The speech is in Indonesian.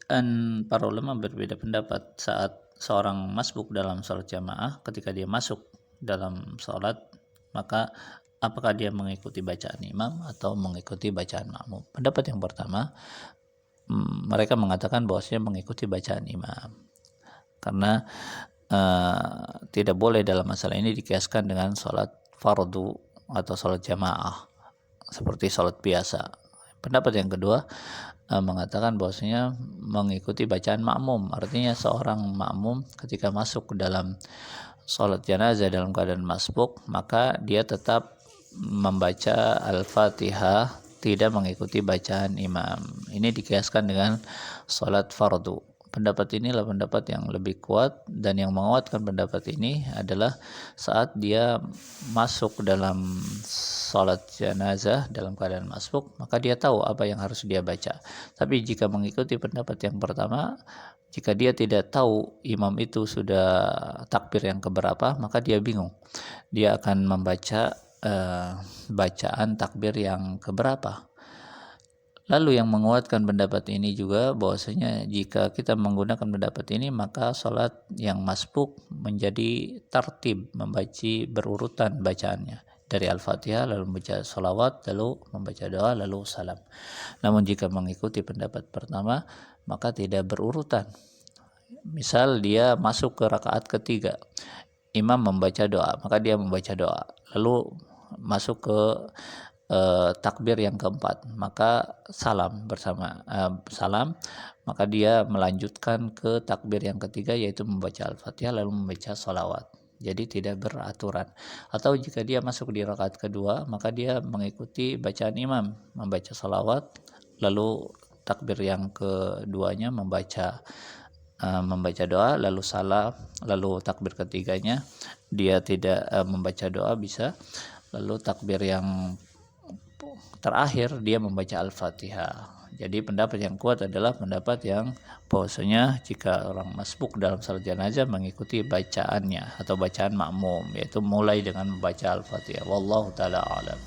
Dan para ulama berbeda pendapat saat seorang masbuk dalam sholat jamaah, ketika dia masuk dalam sholat, maka apakah dia mengikuti bacaan imam atau mengikuti bacaan makmum. Pendapat yang pertama, mereka mengatakan bahwasanya mengikuti bacaan imam, karena tidak boleh dalam masalah ini dikiaskan dengan sholat fardu atau sholat jamaah seperti sholat biasa. Pendapat yang kedua mengatakan bahwasanya mengikuti bacaan makmum, artinya seorang makmum ketika masuk ke dalam sholat jenazah dalam keadaan masbuk, maka dia tetap membaca Al-Fatihah, tidak mengikuti bacaan imam. Ini dikiaskan dengan sholat fardu. Pendapat inilah pendapat yang lebih kuat, dan yang menguatkan pendapat ini adalah saat dia masuk dalam sholat jenazah dalam keadaan masbuk, maka dia tahu apa yang harus dia baca. Tapi jika mengikuti pendapat yang pertama, jika dia tidak tahu imam itu sudah takbir yang keberapa, maka dia bingung. Dia akan membaca bacaan takbir yang keberapa. Lalu yang menguatkan pendapat ini juga bahwasanya jika kita menggunakan pendapat ini, maka sholat yang masbuk menjadi tartib, membaca berurutan bacaannya. Dari Al-Fatihah, lalu membaca sholawat, lalu membaca doa, lalu salam. Namun jika mengikuti pendapat pertama, maka tidak berurutan. Misal dia masuk ke rakaat ketiga, imam membaca doa, maka dia membaca doa. Lalu masuk ke takbir yang keempat, maka salam bersama salam, maka dia melanjutkan ke takbir yang ketiga, yaitu membaca Al-Fatihah lalu membaca sholawat. Jadi tidak beraturan. Atau jika dia masuk di rakaat kedua, maka dia mengikuti bacaan imam, membaca sholawat, lalu takbir yang keduanya membaca doa, lalu salam, lalu takbir ketiganya dia tidak membaca doa, bisa, lalu takbir yang terakhir dia membaca Al-Fatihah. Jadi pendapat yang kuat adalah pendapat yang bahwasanya jika orang masbuk dalam salat jenazah mengikuti bacaannya atau bacaan makmum, yaitu mulai dengan membaca Al-Fatihah. Wallahu taala alam.